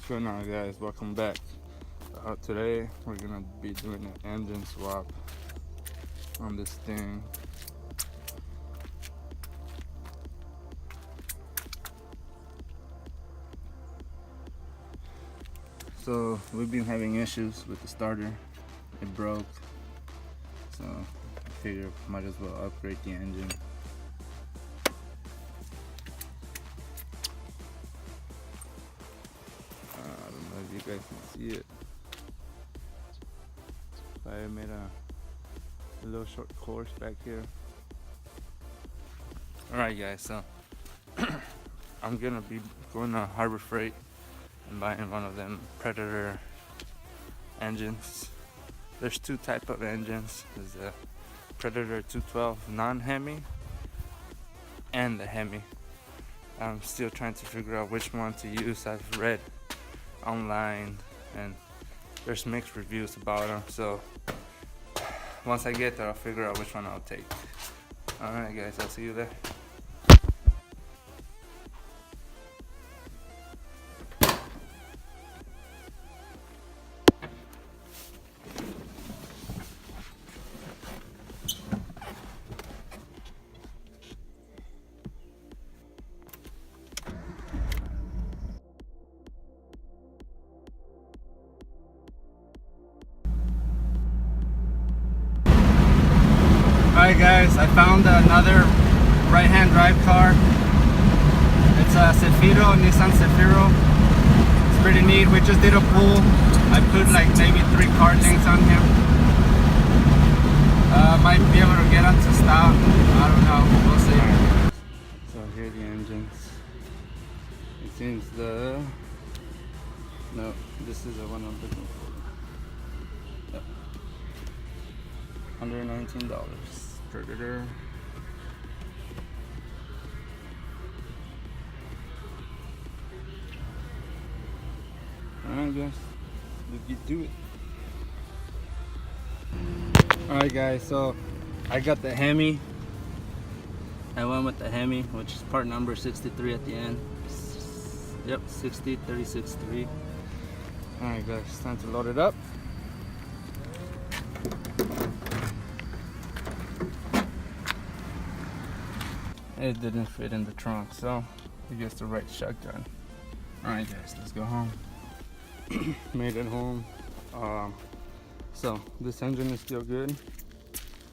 What's going on, guys? Welcome back. Today we're gonna be doing an engine swap on this thing. So we've been having issues with the starter. It broke, so I figured might as well upgrade the engine. I don't know if you guys can see it. I made a little short course back here. Alright guys, so I'm gonna be going to Harbor Freight and buying one of them Predator engines. There's two type of engines. There's the Predator 212 non-Hemi and the Hemi. I'm still trying to figure out which one to use. I've read online and there's mixed reviews about them, so once I get there I'll figure out which one I'll take. Alright guys, I'll see you there. Alright guys, I found another right-hand drive car. It's a Nissan Zafiro. It's pretty neat. We just did a pull. I put like maybe 3 car links on him. Might be able to get him to stop. I don't know. We'll see. So here are the engines. It seems no, this is the one I'm looking for. Yep. $119. Predator. Alright guys, let's get to it. Alright guys, so I got the Hemi. I went with the Hemi, which is part number 63 at the end. Yep, 60363. Alright guys, it's time to load it up. It didn't fit in the trunk, so I guess the right shotgun. Alright guys, let's go home. Made it home. So this engine is still good.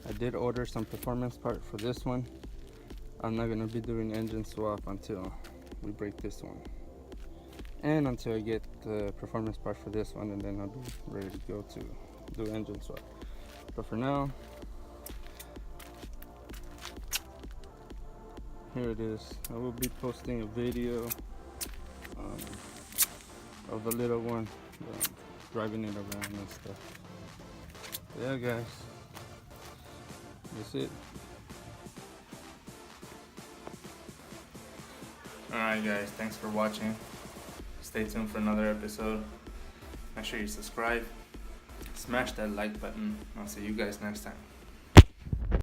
I did order some performance part for this one. I'm not gonna be doing engine swap until we break this one, and until I get the performance part for this one, and then I'll be ready to go to do engine swap. But for now, here it is. I will be posting a video of the little one, driving it around and stuff. Yeah guys, that's it. Alright guys, thanks for watching. Stay tuned for another episode. Make sure you subscribe, smash that like button. I'll see you guys next time.